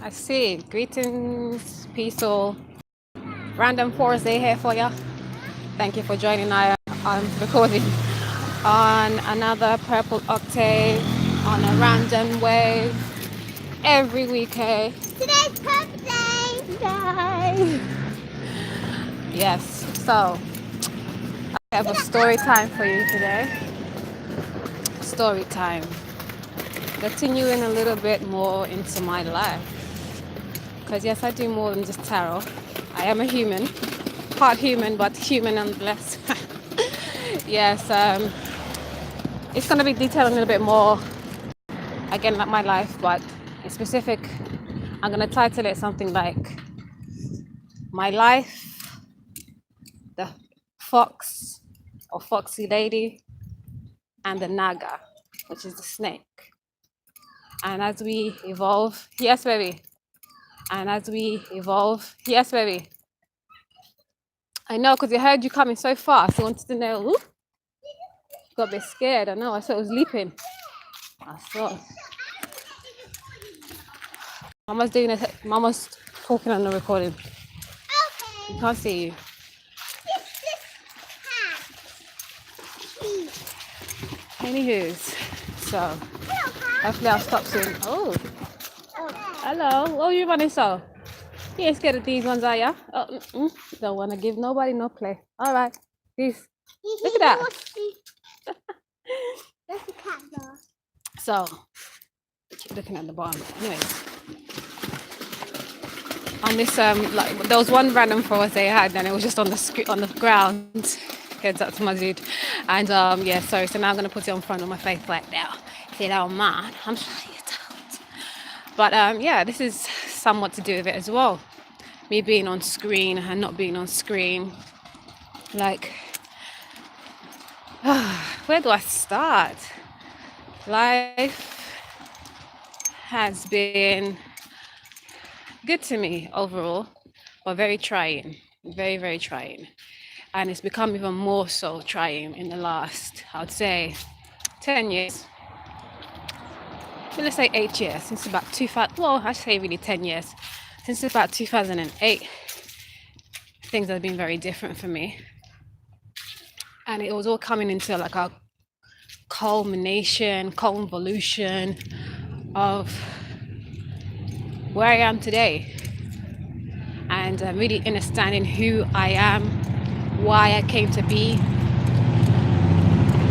I see. Greetings, peace all. Random Thursday here for you. Thank you for joining. I'm recording on another Purple Octave on a random wave every week. Today's Purple Day! Yay! Yes, so I have a story time for you today. Story time. Continuing a little bit more into my life. Because yes, I do more than just tarot. I am a human. Part human, but human nonetheless. Yes, it's going to be detailed a little bit more, again, like my life, but in specific, I'm going to title it something like My Life, the Fox or Foxy Lady, and the Naga, which is the snake. And as we evolve, yes, baby. And as we evolve, yes, baby. I know, because I heard you coming so fast. I wanted to know. Ooh, got a bit scared. I know. I saw it was leaping. I saw. Mama's doing it. Mama's talking on the recording. Okay. You can't see you. Anywho's, so hopefully I'll stop soon. Oh, hello. What are you running so? You ain't scared of these ones, are ya? Oh, don't want to give nobody no play. All right. These. Look at that. That's the cat door. So, keep looking at the bottom. Anyways, on this like there was one random Thursday I had, and it was just on the ground. Heads up to my dude, and yeah, sorry. So now I'm gonna put it on front of my face right now. If you don't mind, I'm trying it out. But yeah, this is somewhat to do with it as well. Me being on screen and not being on screen. Like, where do I start? Life has been good to me overall, but very trying, very, very trying. And it's become even more so trying in the last, I would say, 10 years. Well, let's say 8 years, since about 2000, well, I say really 10 years. Since about 2008, things have been very different for me. And it was all coming into like a convolution of where I am today. And really understanding who I am, why I came to be,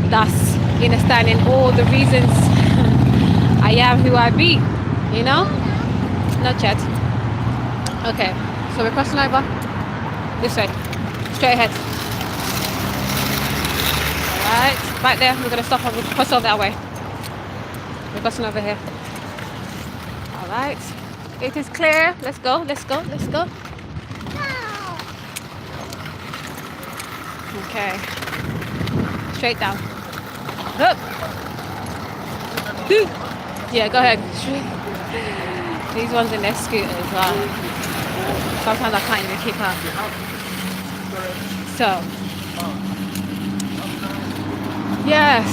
thus understanding all the reasons I am who I be, you know? Not yet. Okay, so we're crossing over this way, straight ahead. Alright, right there, we're gonna stop and we'll cross over that way. We're crossing over here. Alright, it is clear. Let's go, let's go, let's go. Okay, straight down. Look. Yeah, go ahead. These ones in their scooters, sometimes I can't even keep up. So, yes.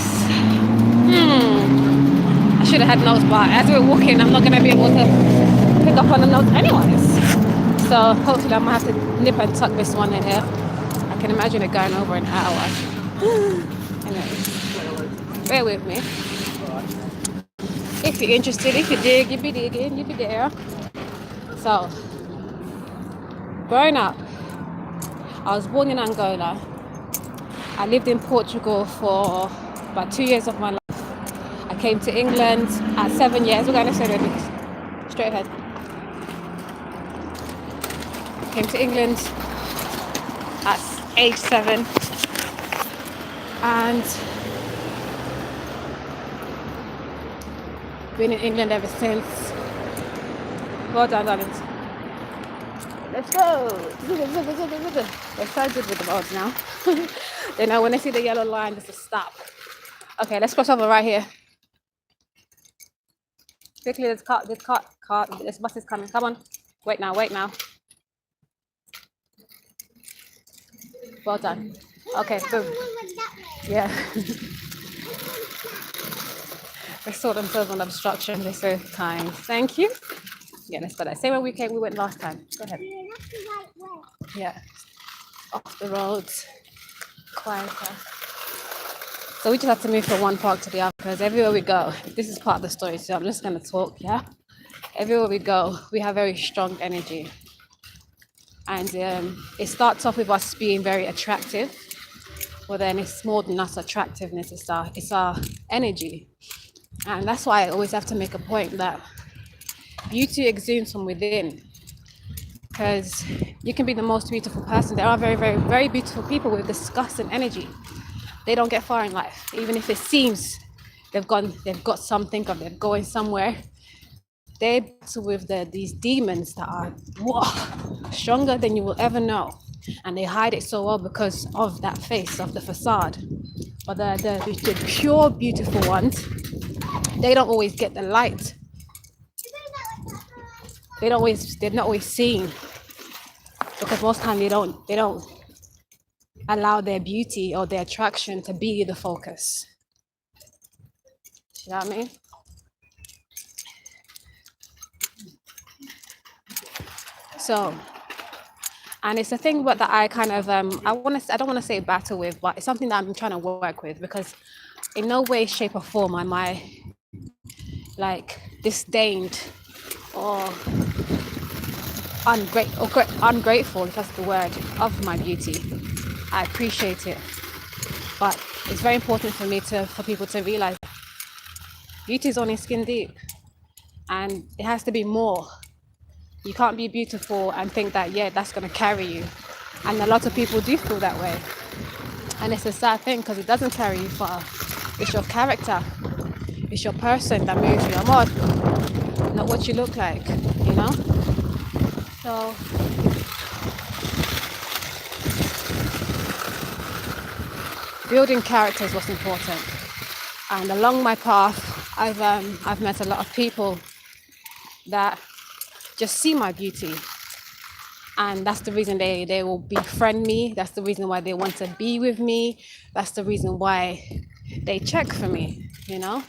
I should have had notes, but as we're walking, I'm not going to be able to pick up on the notes anyways. So, hopefully I might have to nip and tuck this one in here. I can imagine it going over an hour. Anyway, bear with me. If you're interested, if you dig, you be digging, you be there. So, growing up, I was born in Angola. I lived in Portugal for about 2 years of my life. I came to England at 7 years. We're going to say that straight ahead. Came to England at age 7. And been in England ever since. Well done, darlings. Let's go. They're so good with the roads now. They know when they see the yellow line, just to stop. Okay, let's cross over right here. Quickly, this bus is coming. Come on. Wait now. Well done. Okay, boom. Yeah. They saw themselves on obstruction. They're so kind. Thank you. Yeah, let's go there. Same way we went last time. Go ahead. Yeah, that's the right way. Yeah, off the roads, quieter. So we just have to move from one park to the other because everywhere we go, this is part of the story. So I'm just gonna talk. Yeah, everywhere we go, we have very strong energy, and it starts off with us being very attractive. But then it's more than us attractiveness. It's our energy, and that's why I always have to make a point that beauty exudes from within. Because you can be the most beautiful person. There are very, very, very beautiful people with disgusting energy. They don't get far in life, even if it seems they've got something, or they're going somewhere. They battle with these demons that are stronger than you will ever know, and they hide it so well because of that face, of the facade. But the pure, beautiful ones, they don't always get the light. They're not always seen, because most time they don't allow their beauty or their attraction to be the focus. You know what I mean? So, and it's a thing that I kind of I don't want to say battle with, but it's something that I'm trying to work with, because in no way, shape, or form am I like disdained or ungrateful, if that's the word, of my beauty. I appreciate it, but it's very important for people to realize beauty is only skin deep, and it has to be more. You can't be beautiful and think that, yeah, that's going to carry you. And a lot of people do feel that way. And it's a sad thing, because it doesn't carry you far. It's your character. It's your person that moves you. Not what you look like, you know? So, building character is what's important. And along my path, I've met a lot of people that just see my beauty, and that's the reason they will befriend me. That's the reason why they want to be with me. That's the reason why they check for me, you know,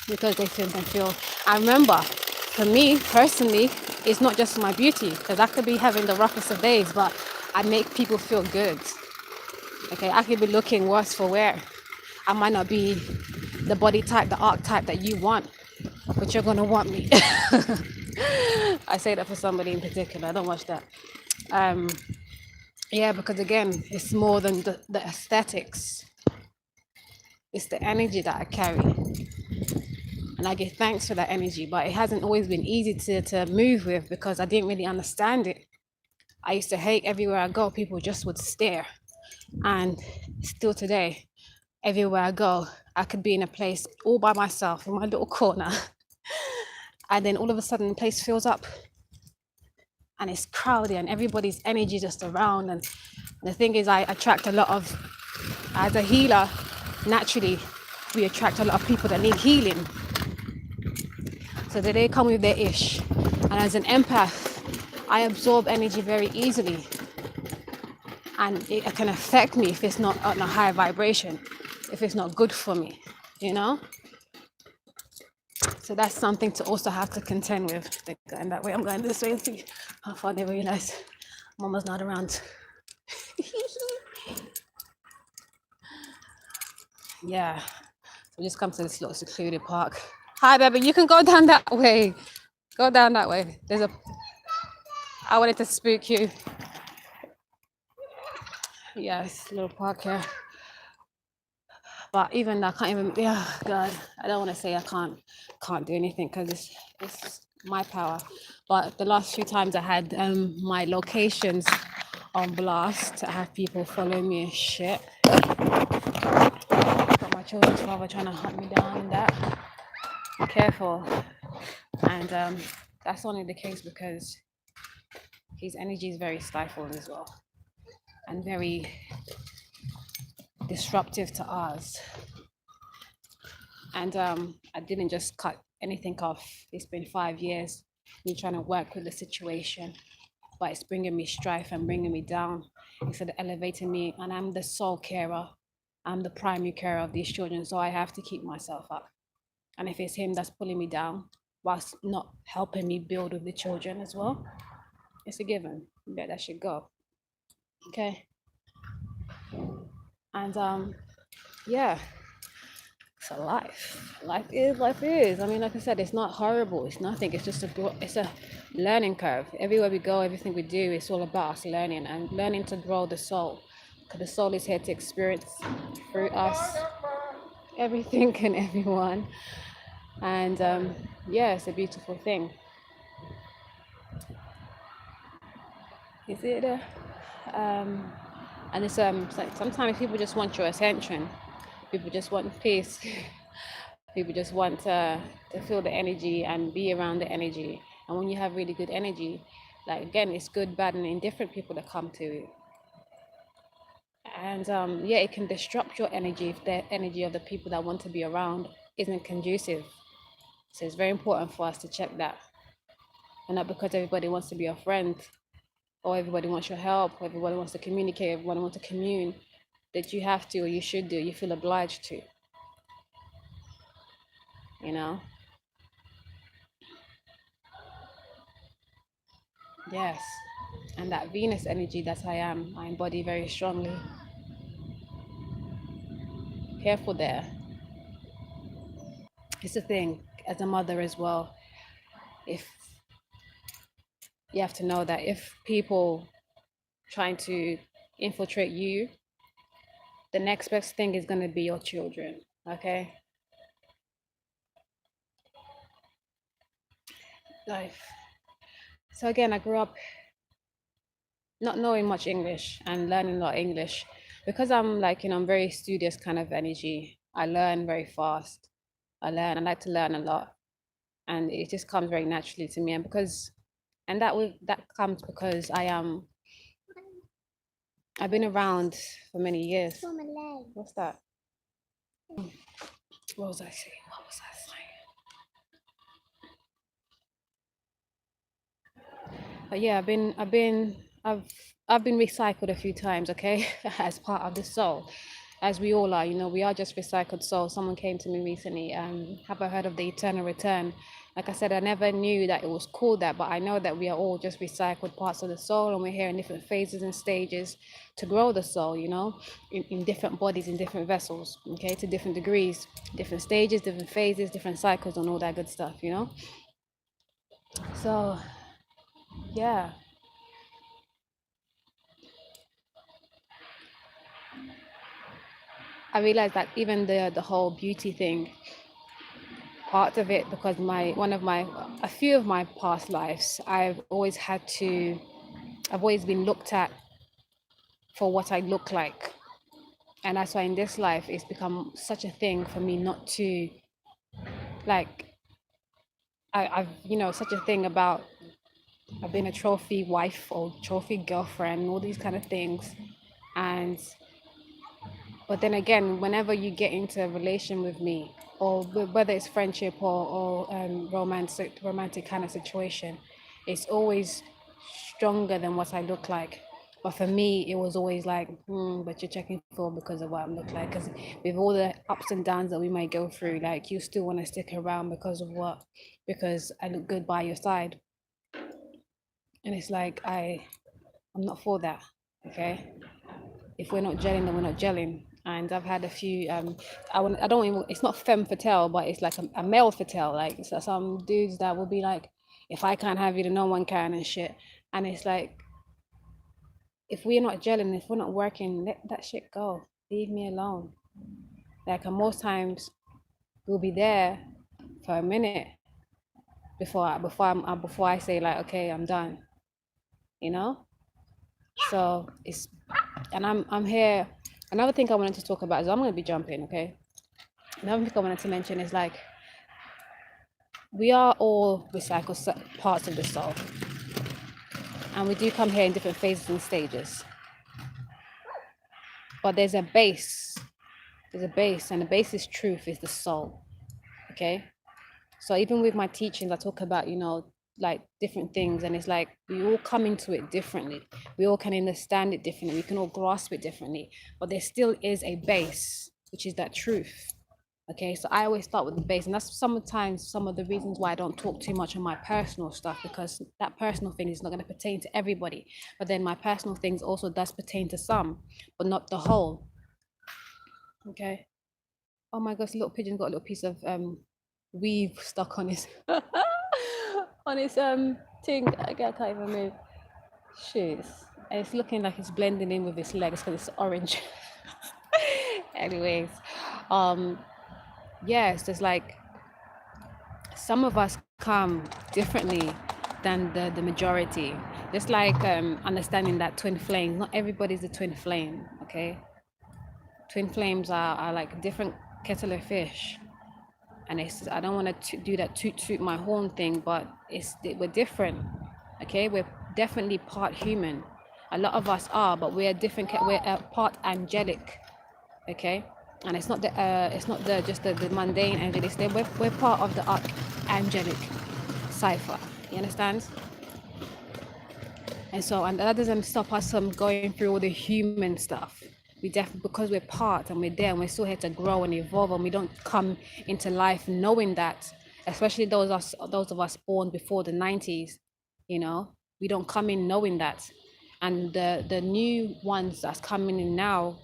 because they feel. I remember, for me personally, it's not just my beauty, because I could be having the roughest of days, but I make people feel good. Okay, I could be looking worse for wear. I might not be the body type, the archetype that you want, but you're gonna want me. I say that for somebody in particular. I don't watch that. Yeah, because again, it's more than the aesthetics. It's the energy that I carry, and I give thanks for that energy. But it hasn't always been easy to move with, because I didn't really understand it. I used to hate everywhere I go, people just would stare. And still today, everywhere I go, I could be in a place all by myself in my little corner, and then all of a sudden the place fills up and it's crowded and everybody's energy just around. And the thing is, I attract a lot of, as a healer, naturally we attract a lot of people that need healing, so that they come with their ish. And as an empath, I absorb energy very easily, and it can affect me if it's not on a high vibration, if it's not good for me, you know. So that's something to also have to contend with. They're going that way, I'm going this way, and see how far they realize Mama's not around. Yeah, so we just come to this little secluded park. Hi, baby, you can go down that way. Go down that way. I wanted to spook you. Yeah, it's a little park here. But even I can't even, yeah, God, I don't want to say I can't do anything, because it's my power. But the last few times I had my locations on blast, I have people follow me and shit. Got my children's father trying to hunt me down and that. Be careful. And that's only the case because his energy is very stifled as well, and very disruptive to ours. And I didn't just cut anything off. It's been 5 years me trying to work with the situation, but it's bringing me strife and bringing me down instead of elevating me. And I'm the sole carer. I'm the primary carer of these children, so I have to keep myself up. And if it's him that's pulling me down, whilst not helping me build with the children as well. It's a given. Yeah, that should go. Okay. And yeah, so life is. I mean, like I said, it's not horrible. It's nothing. It's just it's a learning curve. Everywhere we go, everything we do, it's all about us learning and learning to grow the soul. Because the soul is here to experience through us everything and everyone. And yeah, it's a beautiful thing. Is it? And it's like sometimes people just want your attention. People just want peace. People just want to feel the energy and be around the energy. And when you have really good energy, like again, it's good, bad, and indifferent people that come to you. And yeah, it can disrupt your energy if the energy of the people that want to be around isn't conducive. So it's very important for us to check that. And not because everybody wants to be your friend, or everybody wants your help, or everybody wants to communicate, everybody wants to commune, that you have to or you should do, you feel obliged to. You know? Yes. And that Venus energy that I embody very strongly. Careful there. It's a thing as a mother as well. If you have to know that if people trying to infiltrate you, the next best thing is going to be your children. Okay? Life. So again, I grew up not knowing much English and learning a lot of English because I'm like, I'm very studious kind of energy. I learn very fast. I like to learn a lot, and it just comes very naturally to me. And that comes because I've been around for many years. What's that? What was I saying? But yeah, I've been recycled a few times, okay, as part of the soul, as we all are. We are just recycled souls. Someone came to me recently. Have I heard of the eternal return? Like I said, I never knew that it was called that, but I know that we are all just recycled parts of the soul, and we're here in different phases and stages to grow the soul. In different bodies, in different vessels, okay, to different degrees, different stages, different phases, different cycles, and all that good stuff. So yeah. I realized that even the whole beauty thing, part of it, because a few of my past lives, I've always been looked at for what I look like. And that's why in this life, it's become such a thing for me not to, like, I've such a thing about, I've been a trophy wife or trophy girlfriend, all these kind of things. But then again, whenever you get into a relation with me, or whether it's friendship or romantic kind of situation, it's always stronger than what I look like. But for me, it was always like, but you're checking for because of what I look like. Because with all the ups and downs that we might go through, like you still want to stick around because of what? Because I look good by your side. And it's like I'm not for that. Okay. If we're not gelling, then we're not gelling. And I've had a few. I don't even. It's not femme fatale, but it's like a male fatale. Like so some dudes that will be like, if I can't have you, then no one can and shit. And it's like, if we're not gelling, if we're not working, let that shit go. Leave me alone. Like, and most times, we'll be there for a minute before I say like, okay, I'm done. So I'm here. Another thing I wanted to talk about is I'm going to be jumping, okay? Another thing I wanted to mention is like, we are all recycled parts of the soul, and we do come here in different phases and stages. But there's a base, and the base is truth, is the soul, okay? So even with my teachings, I talk about, like different things, and it's like we all come into it differently. We all can understand it differently. We can all grasp it differently, but there still is a base, which is that truth. Okay, so I always start with the base, and that's sometimes some of the reasons why I don't talk too much on my personal stuff, because that personal thing is not going to pertain to everybody. But then my personal things also does pertain to some, but not the whole. Okay. Oh my gosh, little pigeon got a little piece of weave stuck on his on his thing. I can't even move. Shoes. And it's looking like it's blending in with his legs because it's orange. Anyways, um, yes, there's like some of us come differently than the majority. Just like understanding that twin flames, not everybody's a twin flame, okay? Twin flames are like different kettle of fish. And it's, I don't want to do that toot my horn thing, but we're different, okay? We're definitely part human. A lot of us are, but we're different. We're part angelic, okay? And it's not the just the mundane angelic. We're part of the angelic cipher. You understand? And so, and that doesn't stop us from going through all the human stuff. We definitely, because we're part and we're there and we're still here to grow and evolve, and we don't come into life knowing that, especially those of us born before the 90s, you know, we don't come in knowing that. And the new ones that's coming in now,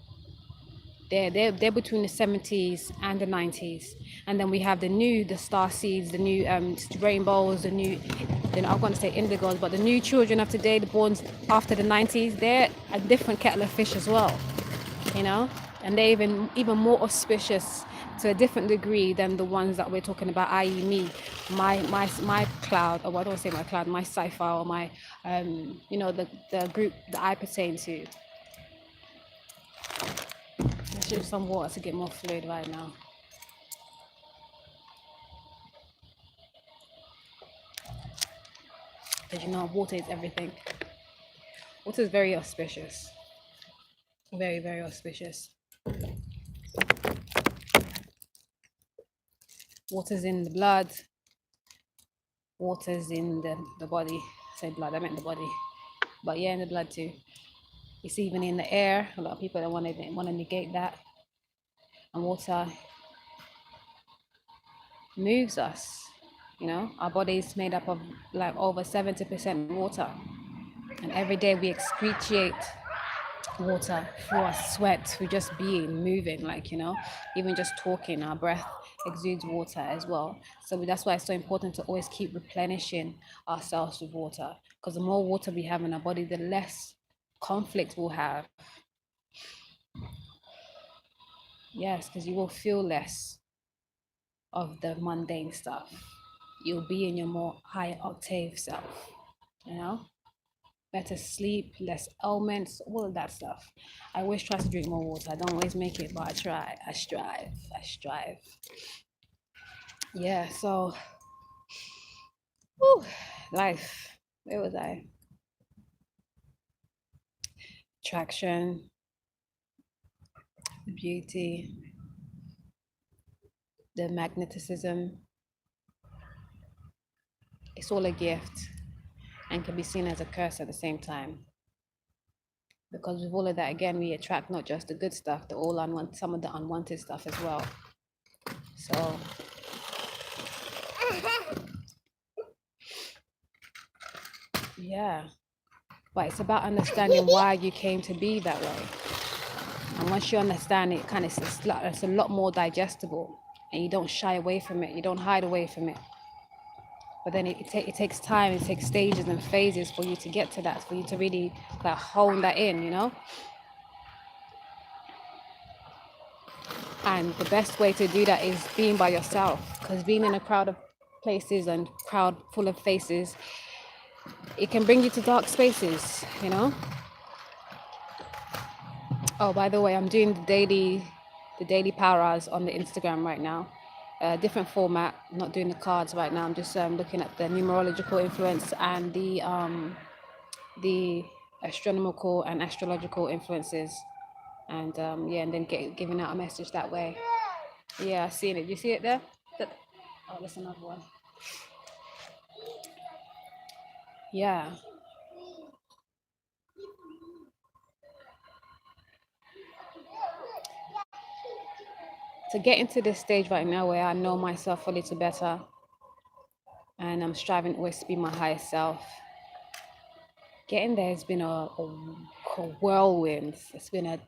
they're between the 70s and the 90s. And then we have the star seeds, the new rainbows, the new, then I'm going to say indigos, but the new children of today, the born after the 90s, they're a different kettle of fish as well, you know. And they're even more auspicious to a different degree than the ones that we're talking about, i.e. me, my cloud, or I don't say my cloud, my cipher, or my you know, the group that I pertain to. Let's drink some water to get more fluid right now. Because you know, water is everything. Water is very auspicious. Very, very auspicious. Water's in the blood. Water's in the body. I said blood, I meant the body. But yeah, in the blood too. It's even in the air. A lot of people don't want to negate that. And water moves us. You know, our body is made up of like over 70% water. And every day we excrete water through our sweat, through just being, moving, like, you know, even just talking, our breath exudes water as well. So that's why it's so important to always keep replenishing ourselves with water, because the more water we have in our body, the less conflict we'll have. Yes, because you will feel less of the mundane stuff. You'll be in your more high octave self, you know? Better sleep, less ailments, all of that stuff. I always try to drink more water. I don't always make it, but I try. I strive. Yeah, so whew, life. Where was I? Attraction, the beauty, the magnetism. It's all a gift and can be seen as a curse at the same time. Because with all of that, again, we attract not just the good stuff, some of the unwanted stuff as well. So yeah, but it's about understanding why you came to be that way. And once you understand it, it's a lot more digestible, and you don't shy away from it, you don't hide away from it. But then it takes time, it takes stages and phases for you to get to that, for you to really like hone that in, you know. And the best way to do that is being by yourself, because being in a crowd of places and crowd full of faces, it can bring you to dark spaces, you know. Oh, by the way, I'm doing the daily PowRas on the Instagram right now. Different format. I'm not doing the cards right now. I'm just looking at the numerological influence and the astronomical and astrological influences, and yeah, and then giving out a message that way. Yeah, I've seen it. You see it there? Oh, there's another one. Yeah. to get into this stage right now where I know myself a little better and I'm striving always to be my highest self. Getting there has been a whirlwind. It's been a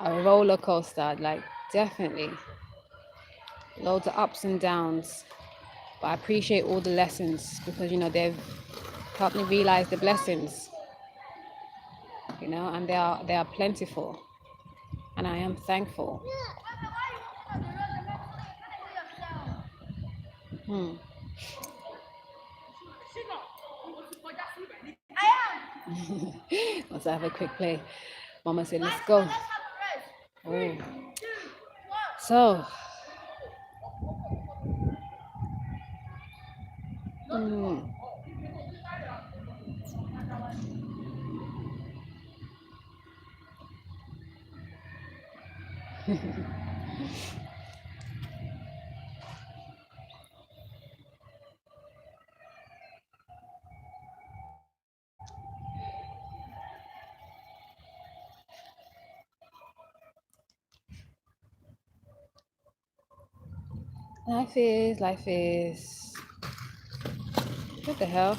roller coaster, like definitely loads of ups and downs. But I appreciate all the lessons because they've helped me realize the blessings, and they are plentiful, and I am thankful. Hmm. Let's have a quick play. Mama said, "Let's go." Oh. So. Mm. Life is. What the hell?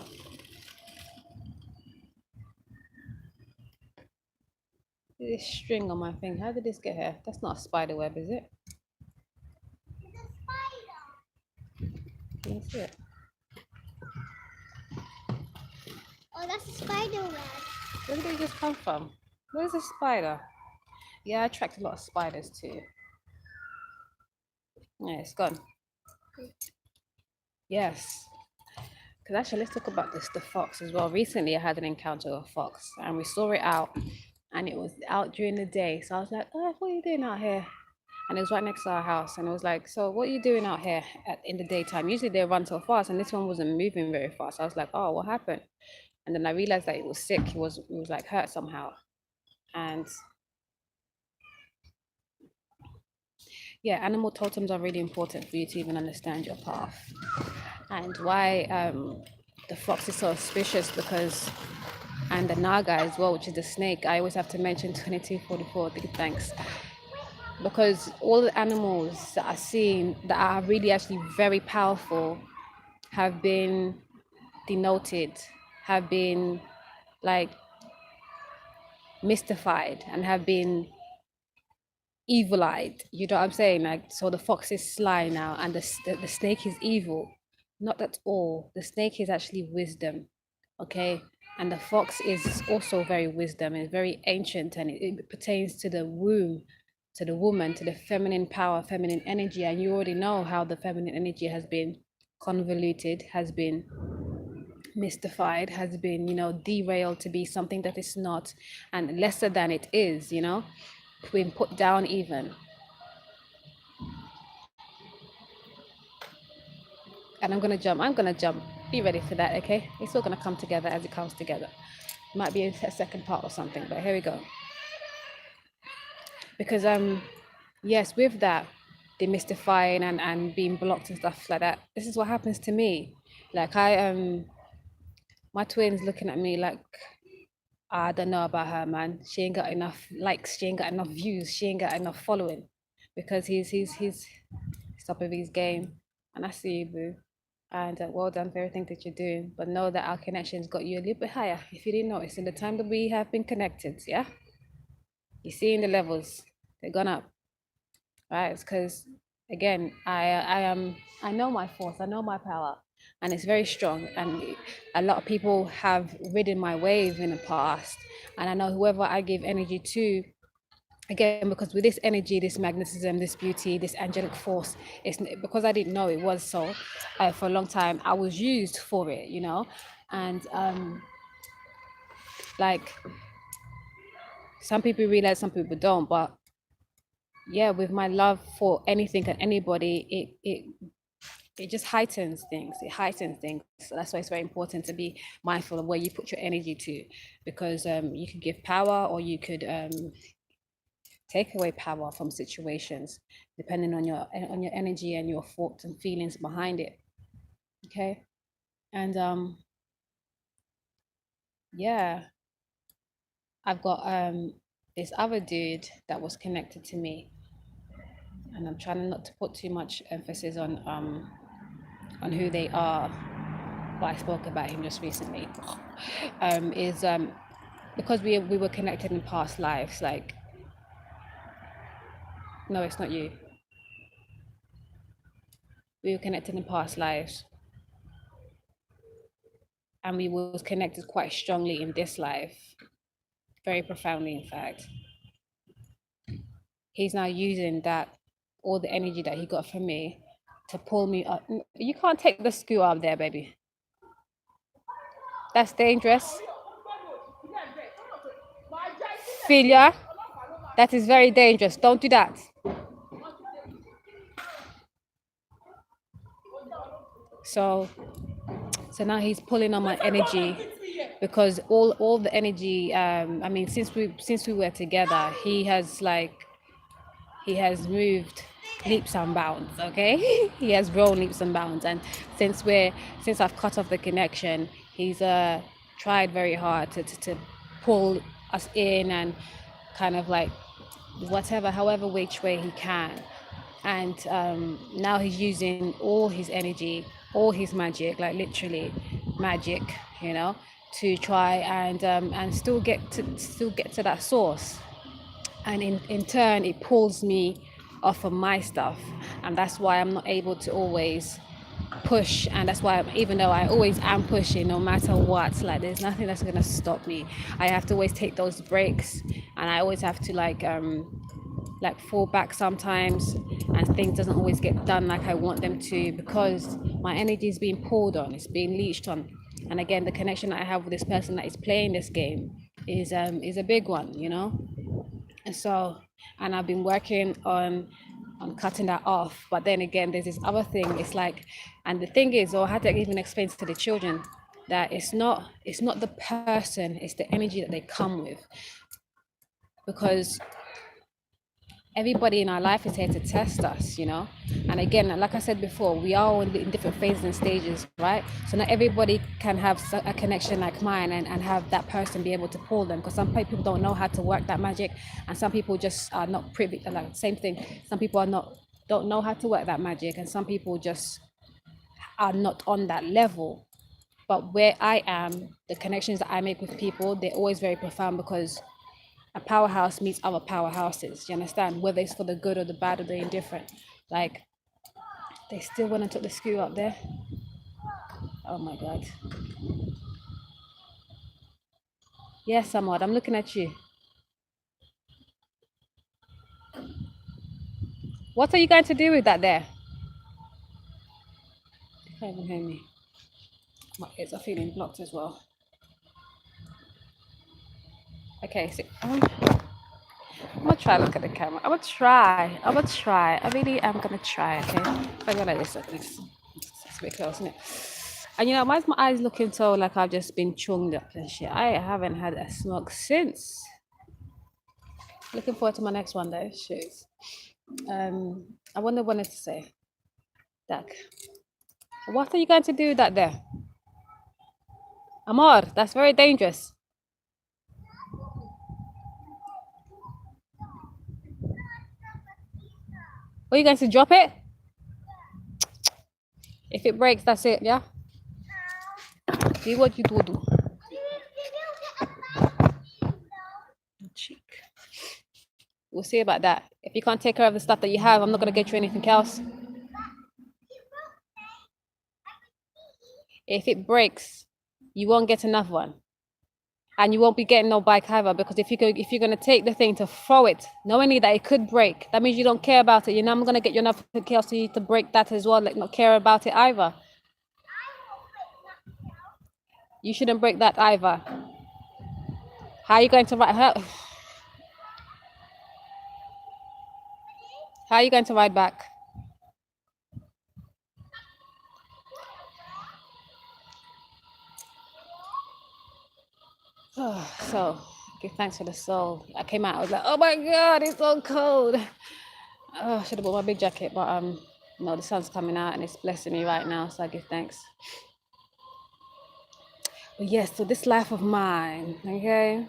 This string on my thing. How did this get here? That's not a spider web, is it? It's a spider. Can you see it? Oh, that's a spider web. Where did it just come from? Where's the spider? Yeah, I attract a lot of spiders too. Yeah, it's gone. Yes. Because actually, let's talk about the fox as well. Recently, I had an encounter with a fox, and we saw it out, and it was out during the day. So I was like, "Oh, what are you doing out here?" And it was right next to our house, and it was like, "So what are you doing out here in the daytime?" Usually they run so fast, and this one wasn't moving very fast. I was like, "Oh, what happened?" And then I realized that it was sick. It was like hurt somehow, and yeah, animal totems are really important for you to even understand your path. And why the fox is so auspicious because, and the Naga as well, which is the snake. I always have to mention 2244, the Thankhs, because all the animals that are seen that are really actually very powerful have been denoted, have been like mystified, and have been evil-eyed. You know what I'm saying? Like, so the fox is sly now, and the snake is evil. Not at all. The snake is actually wisdom, okay? And the fox is also very wisdom. It's very ancient, and it pertains to the womb, to the woman, to the feminine power, feminine energy. And you already know how the feminine energy has been convoluted, has been mystified, has been, derailed to be something that it's not, and lesser than it is, been put down even. And I'm gonna jump. Be ready for that, okay? It's all gonna come together as it comes together. Might be a second part or something, but here we go. Because yes, with that demystifying and being blocked and stuff like that, this is what happens to me. Like my twin's looking at me like, I don't know about her, man. She ain't got enough likes, she ain't got enough views, she ain't got enough following. Because he's top of his game. And I see you, boo. And well done for everything that you're doing. But know that our connection's got you a little bit higher. If you didn't notice, in the time that we have been connected, yeah? You're seeing the levels, they've gone up, right? It's because, again, I know my force, I know my power, and it's very strong. And a lot of people have ridden my wave in the past. And I know whoever I give energy to, again, because with this energy, this magnetism, this beauty, this angelic force, it's because I didn't know it was so. For a long time I was used for it, and like, some people realize, some people don't, but yeah, with my love for anything and anybody, it just heightens things. It heightens things. So that's why it's very important to be mindful of where you put your energy to, because you could give power, or you could take away power from situations, depending on your energy and your thoughts and feelings behind it. Okay. And yeah, I've got this other dude that was connected to me, and I'm trying not to put too much emphasis on who they are, but I spoke about him just recently, is because we were connected in past lives. Like, no, it's not you. We were connected in past lives, and we was connected quite strongly in this life, very profoundly, in fact. He's now using that, all the energy that he got from me, to pull me up. You can't take the screw up there, baby. That's dangerous. Failure. That is very dangerous. Don't do that. So now he's pulling on my energy, because all the energy, I mean, since we were together, he has moved leaps and bounds, okay? He has grown leaps and bounds, and since I've cut off the connection, he's tried very hard to pull us in, and kind of like however which way he can. And now he's using all his energy, all his magic, like literally magic, to try and still get to that source. And in turn, it pulls me off of my stuff, and that's why I'm not able to always push. And that's why, even though I always am pushing, no matter what, like there's nothing that's gonna stop me. I have to always take those breaks, and I always have to like fall back sometimes, and things doesn't always get done like I want them to, because my energy is being pulled on, it's being leached on. And again, the connection that I have with this person that is playing this game is a big one, And so, and I've been working on cutting that off. But then again, there's this other thing. It's like, and the thing is, or I had to even explain to the children that it's not the person, it's the energy that they come with. Because everybody in our life is here to test us, And again, like I said before, we are all in different phases and stages, right? So not everybody can have a connection like mine and have that person be able to pull them, because some people don't know how to work that magic, and some people just are not privy. Like same thing, some people don't know how to work that magic, and some people just are not on that level. But where I am, the connections that I make with people, they're always very profound, because a powerhouse meets other powerhouses. Do you understand? Whether it's for the good or the bad or the indifferent. Like, they still want to put the screw up there. Oh my God. Yes, Samad, I'm looking at you. What are you going to do with that there? You can't even hear me. My ears are feeling blocked as well. Okay, so I'm gonna try to look at the camera. I'm gonna try. I really am gonna try, okay? If I go like this, it's a bit close, isn't it? And why is my eyes looking so like I've just been chunged up and shit? I haven't had a smoke since. Looking forward to my next one though. Shoot. I wonder what I wanted to say. Duck. What are you going to do with that there? Amor, that's very dangerous. Are you going to drop it? If it breaks, that's it, yeah? Do what you do. Cheek. We'll see about that. If you can't take care of the stuff that you have, I'm not going to get you anything else. If it breaks, you won't get another one. And you won't be getting no bike either, because if you're going to take the thing to throw it, knowing that it could break, that means you don't care about it. I'm going to get you enough else to break that as well, like not care about it either. You shouldn't break that either. How are you going to ride her? How are you going to ride back? So, give thanks for the soul. I came out, I was like, oh my God, it's so cold. Oh, I should have bought my big jacket, but no, the sun's coming out and it's blessing me right now, so I give thanks. But yes, so this life of mine, okay?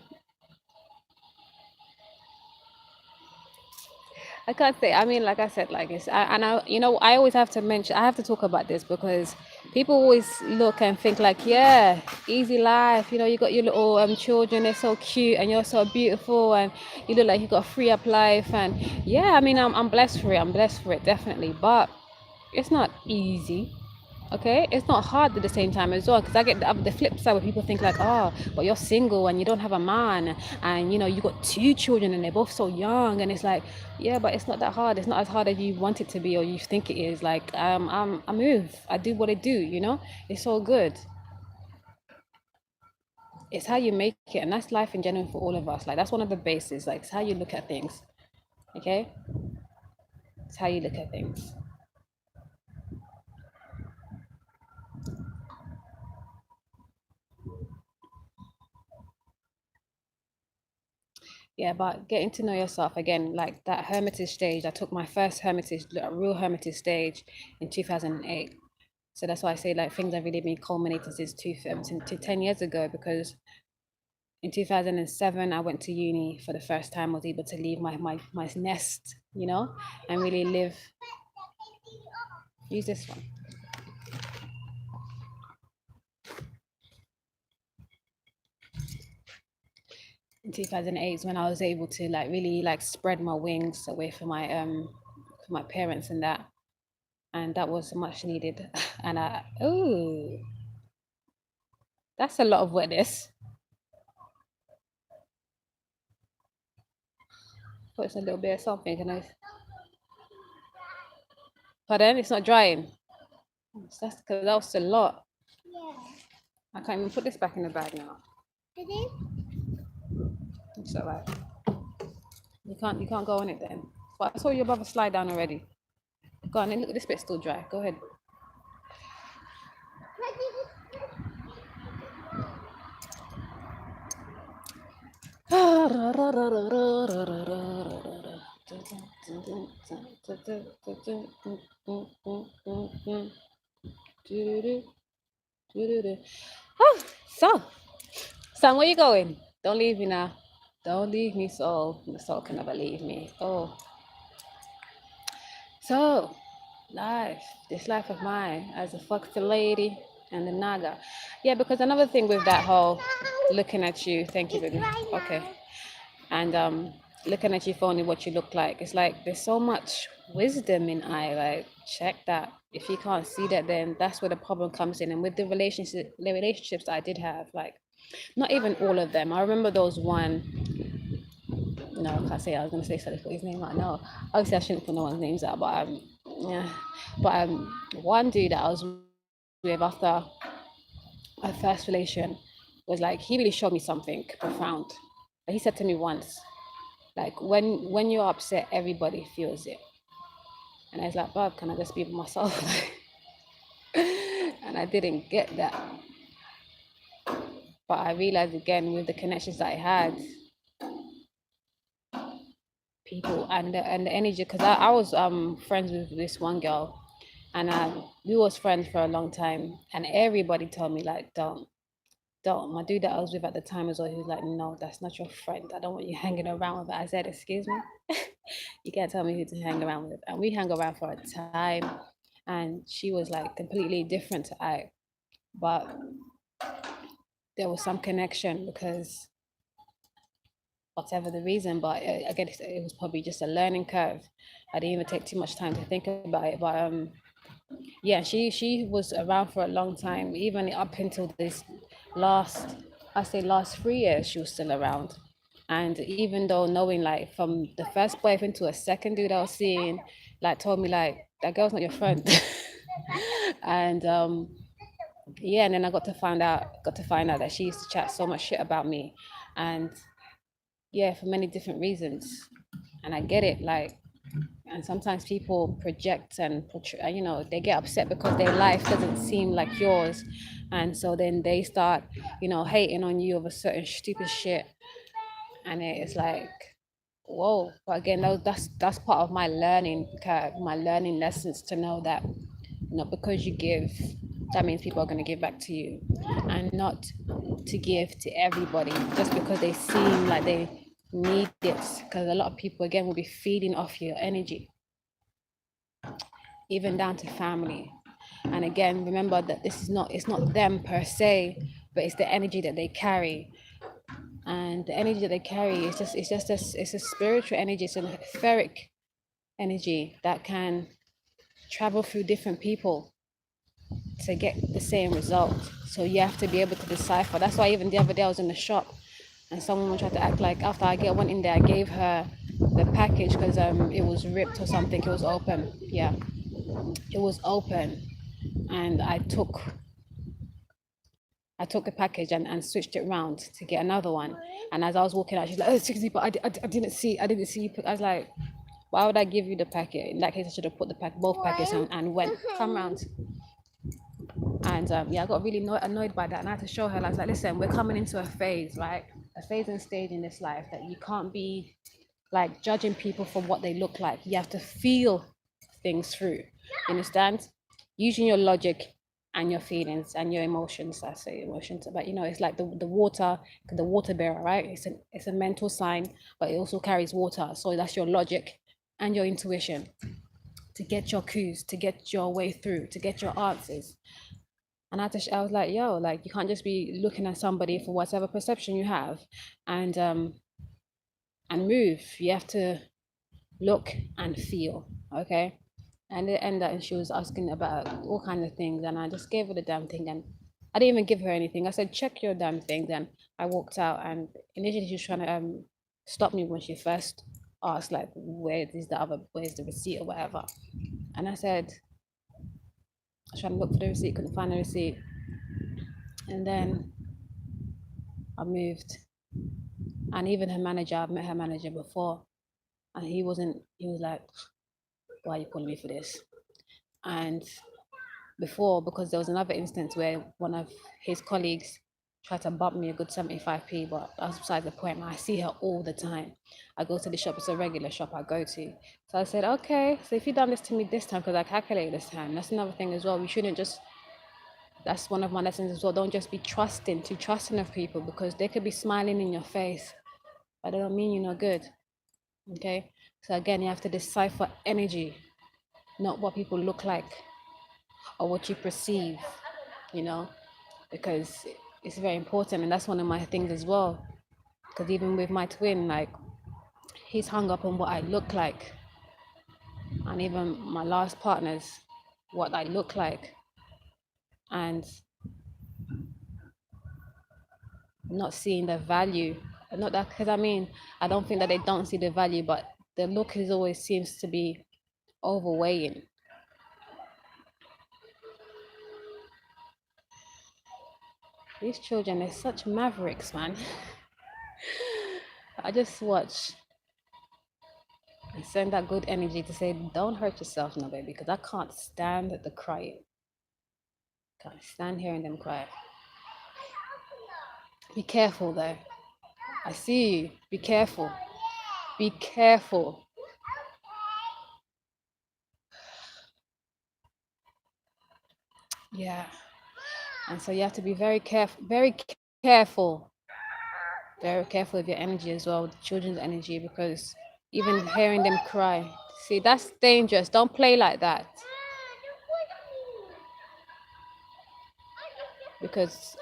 I can't say. I mean, like I said, like and I, I always have to mention. I have to talk about this because people always look and think like, yeah, easy life. You got your little children. They're so cute, and you're so beautiful, and you look like you got a free up life. And yeah, I mean, I'm blessed for it. I'm blessed for it, definitely. But it's not easy. Okay, it's not hard at the same time as well, because I get the flip side where people think like, oh, but you're single and you don't have a man, and you got two children and they're both so young, and it's like, yeah, but it's not that hard. It's not as hard as you want it to be or you think it is. Like, I move, I do what I do. It's all good. It's how you make it, and that's life in general for all of us. Like, that's one of the bases. Like, it's how you look at things. Okay, it's how you look at things. Yeah, but getting to know yourself again, like that hermitage stage, I took my first hermitage, real hermitage stage in 2008. So that's why I say like things have really been culminating since 10 years ago, because in 2007, I went to uni for the first time. I was able to leave my nest, and really live. Use this one. In 2008 is when I was able to like really like spread my wings away from my parents and that. And that was much needed. And that's a lot of wetness. Put a little bit of something, pardon, it's not drying. That's because that was a lot. Yeah. I can't even put this back in the bag now. It is? It's all right. You can't go on it then. But I saw your brother slide down already. Go on, and look, this bit's still dry. Go ahead. So, son, where you going? Don't leave me now. Don't leave me, soul. The soul can never leave me. Oh. So, this life of mine as a Foxy lady and the Naga. Yeah, because another thing with that whole looking at you, thank you, baby. Okay. And looking at you for only what you look like. It's like there's so much wisdom in I. Like, check that. If you can't see that, then that's where the problem comes in. And with the relationships that I did have, like, not even all of them. I remember those one. No, I can't say. I was gonna say something for his name. I know. Obviously, I shouldn't put no one's names out, but yeah. But one dude that I was with after our first relation was like, he really showed me something profound. He said to me once, like, when you're upset, everybody feels it. And I was like, Bob, can I just be myself? And I didn't get that. But I realized again with the connections that I had, people and the energy, because I was friends with this one girl, and we was friends for a long time, and everybody told me like, don't. My dude that I was with at the time as well, he was like, no, that's not your friend. I don't want you hanging around with her. I said, excuse me? You can't tell me who to hang around with. And we hung around for a time, and she was like completely different to I. But there was some connection because whatever the reason, but again, it was probably just a learning curve. I didn't even take too much time to think about it. But yeah, she was around for a long time, even up until this last 3 years, she was still around. And even though knowing like from the first boyfriend to a second dude I was seeing, like told me like that girl's not your friend. And yeah, and then I got to find out that she used to chat so much shit about me. And yeah, for many different reasons. And I get it, like, and sometimes people project and portray, they get upset because their life doesn't seem like yours, and so then they start hating on you over certain stupid shit, and it's like, whoa. But again, that's part of my learning curve, my learning lessons, to know that because you give, that means people are going to give back to you, and not to give to everybody just because they seem like they need this, because a lot of people again will be feeding off your energy, even down to family. And again, remember that this is not, it's not them per se, but it's the energy that they carry. And the energy that they carry is just, it's a spiritual energy, it's an etheric energy that can travel through different people to get the same result. So you have to be able to decipher. That's why even the other day I was in the shop and someone tried to act like after I went in there, I gave her the package because it was ripped or something. It was open. Yeah, it was open, and I took the package and switched it around to get another one. And as I was walking out, she's like, "Oh, 60, but I didn't see. I didn't see." I was like, "Why would I give you the packet? In that case, I should have put both packets and went come round." And yeah, I got really annoyed by that, and I had to show her. I was like, "Listen, we're coming into a phase, right? A phase and stage in this life that you can't be like judging people for what they look like. You have to feel things through. You understand? Using your logic and your feelings and your emotions. I say emotions, but you know, it's like the water bearer, right? It's a mental sign, but it also carries water. So that's your logic and your intuition to get your cues, to get your way through, to get your answers. And I was like, yo, like you can't just be looking at somebody for whatever perception you have, and move. You have to look and feel, okay? And she was asking about all kinds of things, and I just gave her the damn thing, and I didn't even give her anything. I said, check your damn thing. Then I walked out, and initially she was trying to stop me when she first asked, like, where's the receipt or whatever. And I said, I was trying to look for the receipt, couldn't find the receipt. And then I moved. And even her manager, I've met her manager before, and he was like, why are you calling me for this? And before, because there was another instance where one of his colleagues tried to bump me a good 75p, but that's beside the point. I see her all the time. I go to the shop, it's a regular shop I go to. So I said, okay, so if you've done this to me this time, because I calculated this time, that's another thing as well. We shouldn't just, that's one of my lessons as well. Don't just be too trusting of people, because they could be smiling in your face, but they don't mean you're no good. Okay? So again, you have to decipher energy, not what people look like or what you perceive, you know, because it's very important. And that's one of my things as well. Because even with my twin, like, he's hung up on what I look like. And even my last partners, what I look like. And not seeing the value. Not that, because I mean, I don't think that they don't see the value, but the look is always seems to be overweighing. These children, they're such mavericks, man. I just watch and send that good energy to say, don't hurt yourself now, baby, because I can't stand the crying. Can't stand hearing them cry. Be careful, though. I see you. Be careful. Be careful. Yeah. And so you have to be very careful, very careful with your energy as well, with the children's energy, because even hearing them cry, see, that's dangerous. Don't play like that. Because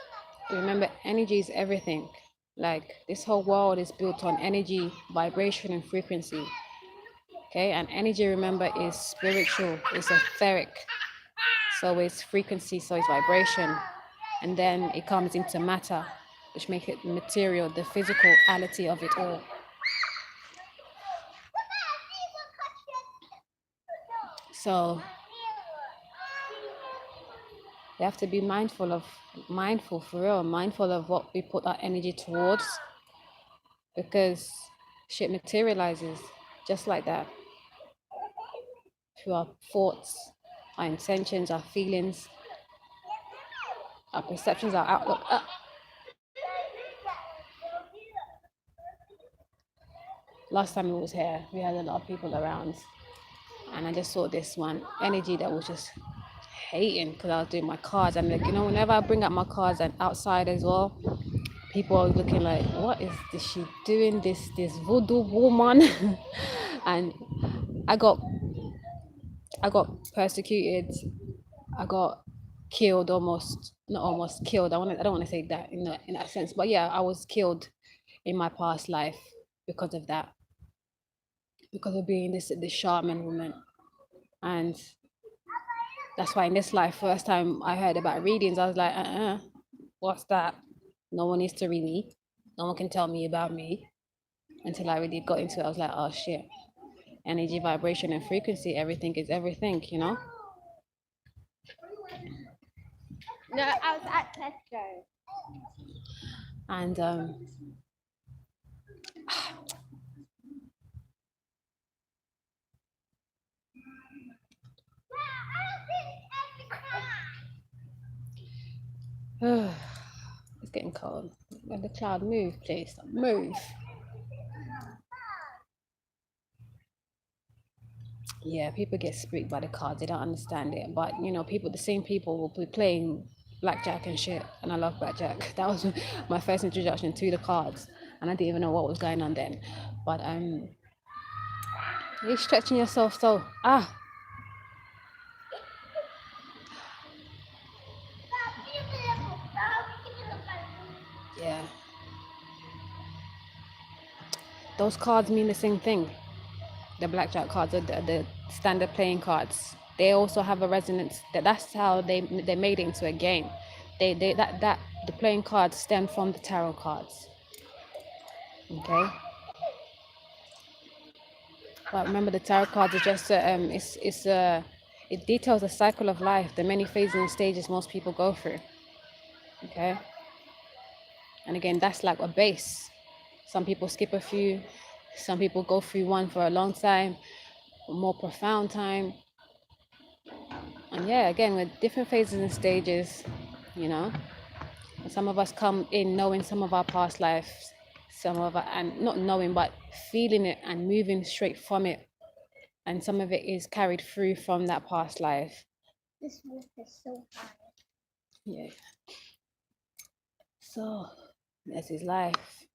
remember, energy is everything. Like, this whole world is built on energy, vibration, and frequency. Okay, and energy, remember, is spiritual, it's etheric. So it's frequency, so it's vibration. And then it comes into matter, which makes it material, the physicality of it all. So we have to be mindful for real, mindful of what we put our energy towards, because shit materializes just like that. Through our thoughts, our intentions, our feelings, our perceptions, our outlook. Last time we was here, we had a lot of people around, and I just saw this one energy that was just hating because I was doing my cards. I'm like, you know, whenever I bring up my cards and outside as well, people are looking like, what is this she doing, this voodoo woman? And I got persecuted. I got killed, almost, not almost killed. I don't want to say that in that sense, but yeah, I was killed in my past life because of that, because of being this shaman woman. And that's why in this life, first time I heard about readings, I was like, what's that? No one needs to read me. No one can tell me about me. Until I really got into it, I was like, oh shit. Energy, vibration, and frequency, everything is everything, you know? No, I was at Tesco. And it's getting cold. Let the cloud move, please. Move. Yeah, people get spooked by the cards. They don't understand it. But you know, the same people will be playing blackjack and shit. And I love blackjack. That was my first introduction to the cards. And I didn't even know what was going on then. But you're stretching yourself so yeah. Those cards mean the same thing. The blackjack cards are the standard playing cards. They also have a resonance. That's how they made it into a game. They that the playing cards stem from the tarot cards. Okay. But remember, the tarot cards are just it details the cycle of life, the many phases and stages most people go through. Okay. And again, that's like a base. Some people skip a few. Some people go through one for a long time, a more profound time. And yeah, again, with different phases and stages, you know. And some of us come in knowing some of our past lives, and not knowing, but feeling it and moving straight from it. And some of it is carried through from that past life. This roof is so high. Yeah. So this is life.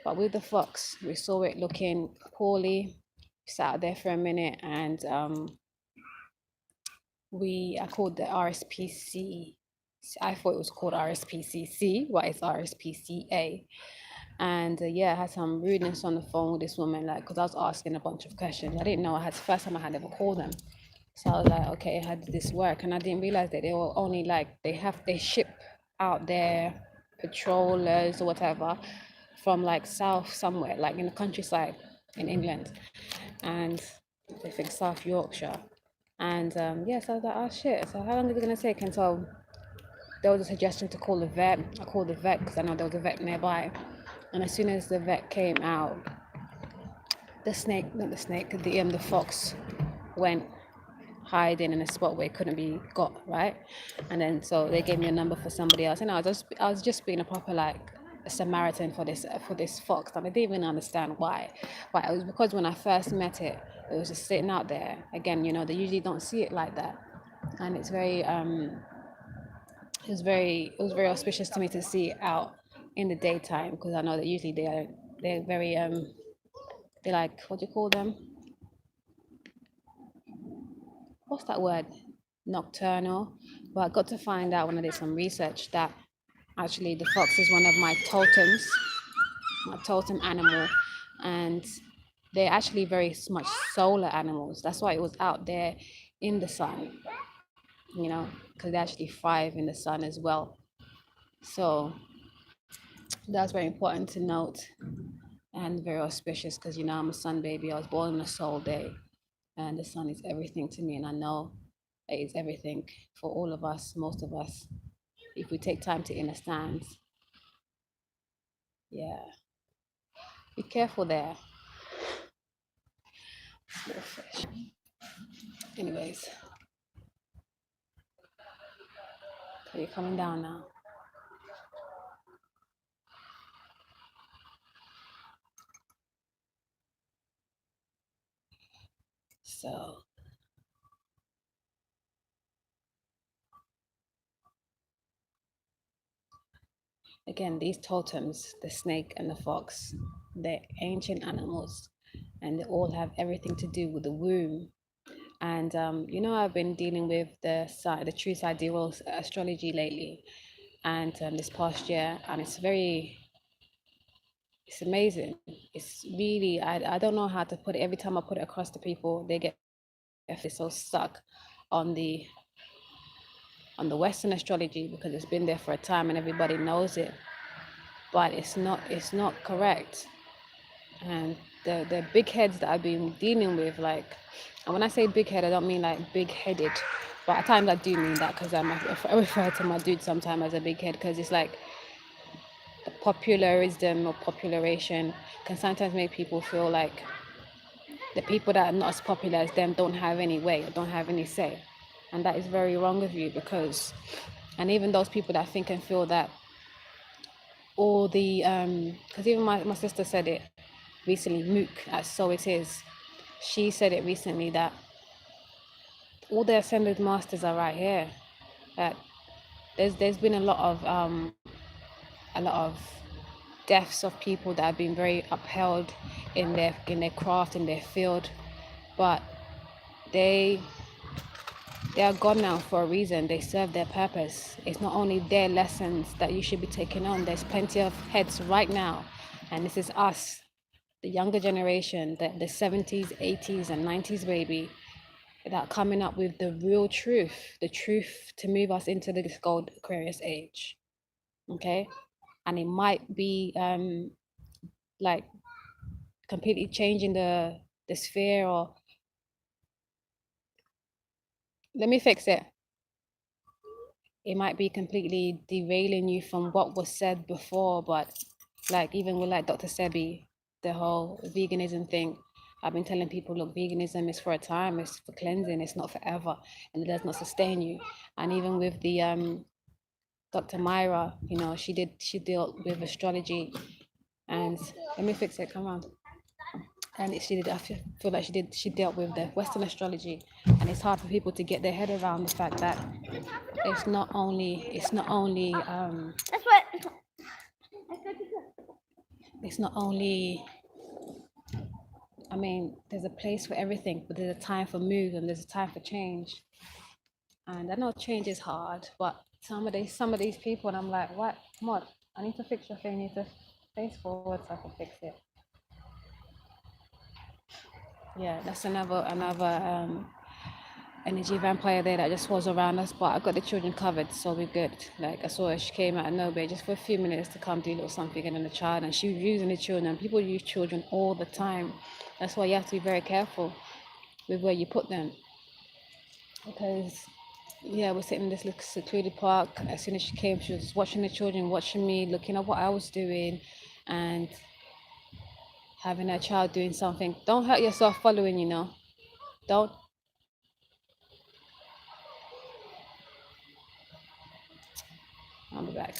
But with the fox, we saw it looking poorly. We sat there for a minute, and I called the RSPC. I thought it was called RSPCC, but it's RSPCA. And yeah, I had some rudeness on the phone with this woman, like, because I was asking a bunch of questions. I didn't know first time I had ever called them. So I was like, okay, how did this work? And I didn't realize that they were only like, they ship out their patrollers or whatever from like south somewhere, like in the countryside in England. And I think South Yorkshire. And yeah, so I was like, oh shit. So how long is it going to take? And so there was a suggestion to call the vet. I called the vet because I know there was a vet nearby. And as soon as the vet came out, the fox went hiding in a spot where it couldn't be got, right? And then so they gave me a number for somebody else, and I was just being a proper like a Samaritan for this fox, and I didn't even understand why. But it was because when I first met it, it was just sitting out there. Again, you know, they usually don't see it like that, and it's very it was very auspicious to me to see it out in the daytime, because I know that usually they're very they're like, what do you call them? What's that word? Nocturnal. But I got to find out when I did some research that actually the fox is one of my totems, my totem animal, and they're actually very much solar animals. That's why it was out there in the sun, you know, because they actually thrive in the sun as well. So that's very important to note, and very auspicious, because you know I'm a sun baby. I was born on a soul day, and the sun is everything to me, and I know it is everything for all of us, most of us, if we take time to understand. Yeah, be careful there. Little fish. Anyways, so you're coming down now. So again, these totems, the snake and the fox, they're ancient animals, and they all have everything to do with the womb. And you know, I've been dealing with the true sidereal astrology lately, and this past year, and it's amazing. It's really, I don't know how to put it. Every time I put it across to people, they get so stuck on the Western astrology because it's been there for a time and everybody knows it, but it's not correct. And the big heads that I've been dealing with, like, and when I say big head, I don't mean like big headed, but at times I do mean that because I refer to my dude sometimes as a big head because it's like the popularism or popularation can sometimes make people feel like the people that are not as popular as them don't have any way or don't have any say. And that is very wrong of you because, and even those people that think and feel that all the, because even my sister said it recently, Mook, as so it is, she said it recently that all the ascended masters are right here. That there's been a lot of deaths of people that have been very upheld in their craft, in their field, but they are gone now for a reason. They serve their purpose. It's not only their lessons that you should be taking on. There's plenty of heads right now, and this is us, the younger generation, the 70s, 80s, and 90s baby, that are coming up with the real truth, the truth to move us into this gold Aquarius age. Okay, and it might be like completely changing the sphere, or let me fix it. It might be completely derailing you from what was said before, but like even with like Dr. Sebi, the whole veganism thing, I've been telling people, look, veganism is for a time, it's for cleansing, it's not forever, and it does not sustain you. And even with the Dr. Myra, you know, she dealt with astrology, and let me fix it, come on. And I feel like she dealt with the Western astrology, and it's hard for people to get their head around the fact that That's what. it's not only, I mean, there's a place for everything, but there's a time for move and there's a time for change. And I know change is hard, but some of these people, and I'm like, what? Mod, I need to fix your thing. You need to face forward so I can fix it. Yeah, that's another energy vampire there that just was around us, but I got the children covered, so we're good. Like I saw her, she came out of nowhere just for a few minutes to come do a little something and then the child, and she was using the children, and people use children all the time. That's why you have to be very careful with where you put them, because yeah, we're sitting in this little secluded park. As soon as she came, she was watching the children, watching me, looking at what I was doing, and having her child doing something. Don't hurt yourself following, you know. Don't. I'll be back.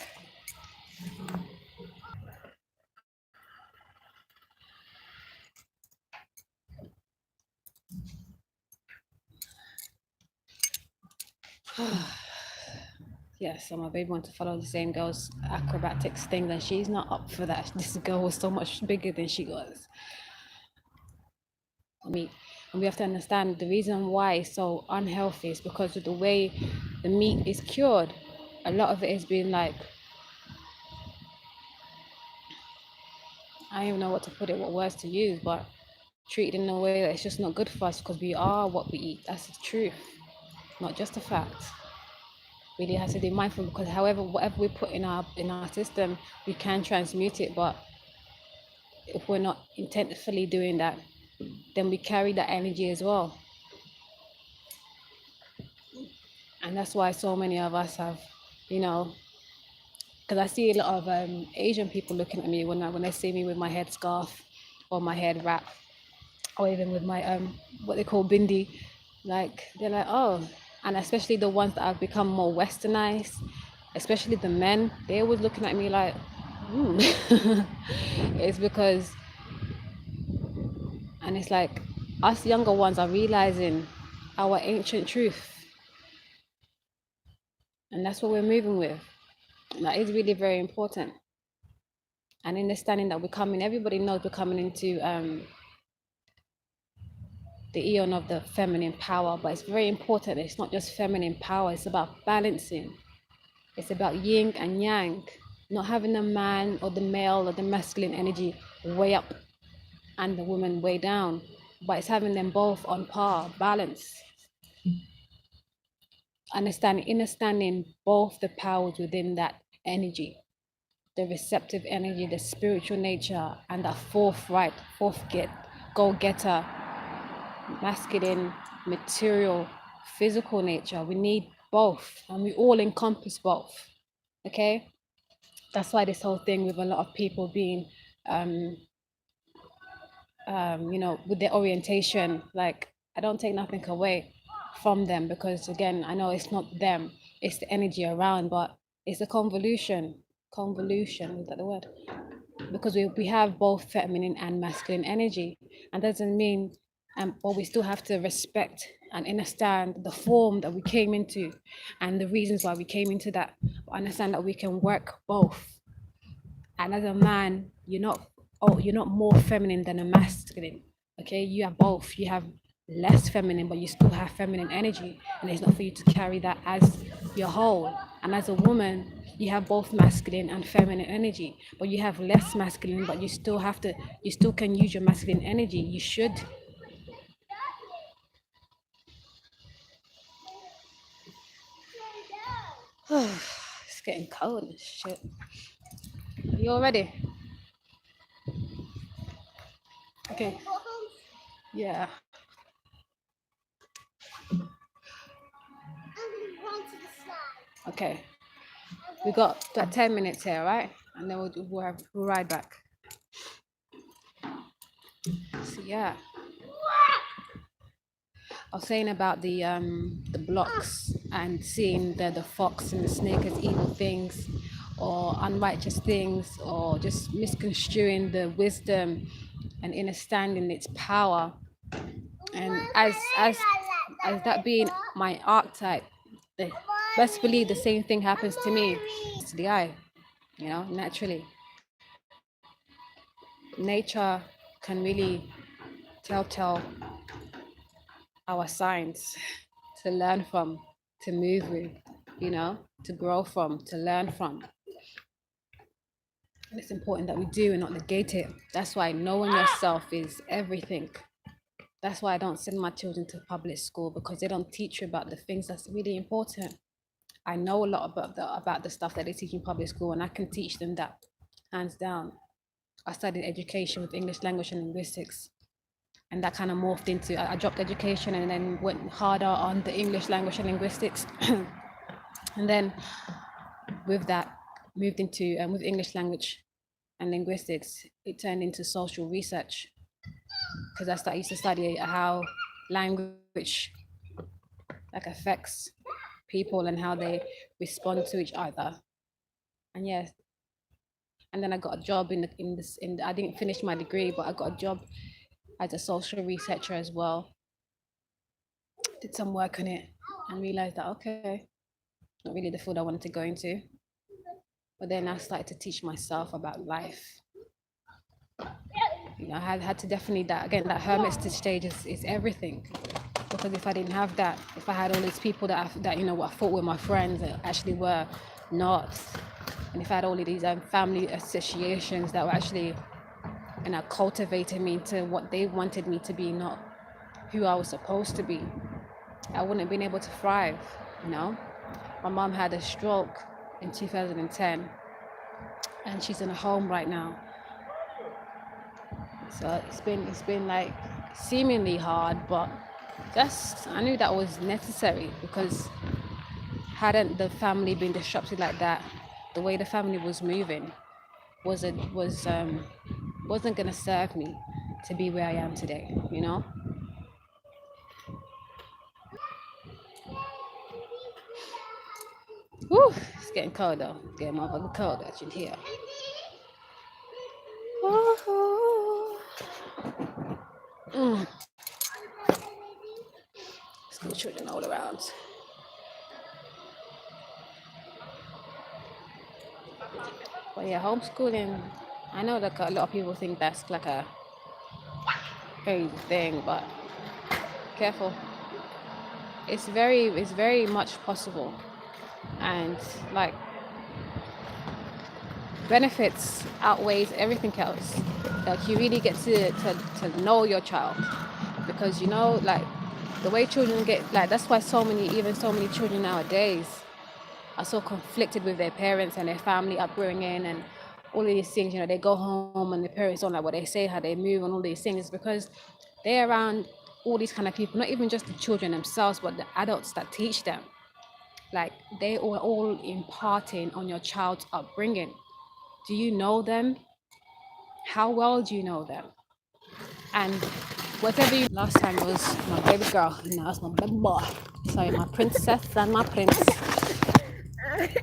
Yeah, so my baby wants to follow the same girl's acrobatics thing, and she's not up for that. This girl was so much bigger than she was. And we have to understand the reason why it's so unhealthy is because of the way the meat is cured. A lot of it has been like, I don't even know what to put it, what words to use, but treated in a way that it's just not good for us because we are what we eat. That's the truth, not just a fact. Really has to be mindful because whatever we put in our system, we can transmute it, but if we're not intentionally doing that, then we carry that energy as well. And that's why so many of us have, you know, because I see a lot of Asian people looking at me when they see me with my head scarf or my head wrap, or even with my what they call bindi. Like they're like, oh, and especially the ones that have become more westernized, especially the men, they're always looking at me like, it's because, and it's like us younger ones are realizing our ancient truth, and that's what we're moving with. And that is really very important. and understanding that everybody knows we're coming into the eon of the feminine power, but it's very important. It's not just feminine power, it's about balancing. It's about yin and yang, not having the man or the male or the masculine energy way up and the woman way down, but it's having them both on par, balance. Understanding both the powers within that energy, the receptive energy, the spiritual nature, and that go-getter, masculine, material, physical nature. We need both, and we all encompass both. Okay, that's why this whole thing with a lot of people being with their orientation, like, I don't take nothing away from them, because again, I know it's not them, it's the energy around, but it's a convolution, is that the word? Because we have both feminine and masculine energy, and doesn't mean but we still have to respect and understand the form that we came into and the reasons why we came into that. Understand that we can work both. And as a man, you're not more feminine than a masculine. Okay, you have both. You have less feminine, but you still have feminine energy, and it's not for you to carry that as your whole. And as a woman, you have both masculine and feminine energy, but you have less masculine, but you still can use your masculine energy. You should. It's getting cold and shit. Are you all ready? Okay. Yeah. Okay. We got 10 minutes here, right? And then we'll ride back. So yeah. I was saying about the blocks and seeing the fox and the snake as evil things or unrighteous things, or just misconstruing the wisdom and understanding its power. And as that being my archetype, best believe the same thing happens to me, to the eye, naturally. Nature can really tell our signs to learn from, to move with, to grow from, to learn from. And it's important that we do and not negate it. That's why knowing yourself is everything. That's why I don't send my children to public school, because they don't teach you about the things that's really important. I know a lot about the stuff that they teach in public school, and I can teach them that, hands down. I studied education with English language and linguistics, and that kind of morphed into, I dropped education and then went harder on the English language and linguistics. And then with that, moved into, with English language and linguistics, it turned into social research, because I used to study how language affects people and how they respond to each other. And yes, and then I got a job I didn't finish my degree, but I got a job as a social researcher as well. Did some work on it and realized that, okay, not really the field I wanted to go into. But then I started to teach myself about life. I had to definitely, that hermit stage is everything. Because if I didn't have that, if I had all these people that I thought were my friends that actually were not, and if I had all of these family associations that were actually, cultivating me to what they wanted me to be, not who I was supposed to be, I wouldn't have been able to thrive. My mom had a stroke in 2010, and she's in a home right now. So it's been like seemingly hard, but I knew that was necessary, because hadn't the family been disrupted like that, the way the family was moving wasn't gonna serve me to be where I am today, Whew, it's getting cold though. It's getting motherfucking cold out in here. School children all around. But yeah, homeschooling I know that a lot of people think that's like a crazy thing, but careful. It's very much possible, and like benefits outweighs everything else. Like you really get to know your child, because you know, like the way children get, like that's why so many children nowadays are so conflicted with their parents and their family upbringing and all of these things. You know, they go home and the parents don't like what they say, how they move, and all these things, because they're around all these kind of people, not even just the children themselves, but the adults that teach them. Like they are all imparting on your child's upbringing. Do you know them? How well do you know them? And whatever you last time was my baby girl, now it's my baby boy. Sorry, my princess and my prince.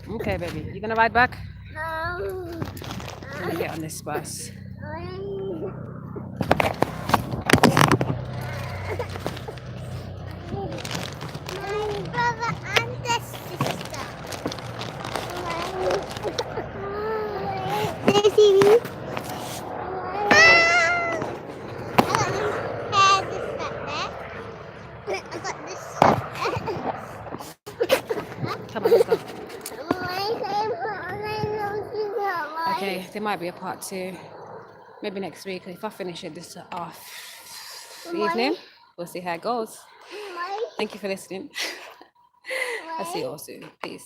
Okay, baby, you gonna ride back? Let me get on this bus. My brother and the sister. Do you see me? I got this hair Come on, let's go. this Okay, there might be a part 2, maybe next week. If I finish it this evening, we'll see how it goes. Thank you for listening. I'll see you all soon. Peace.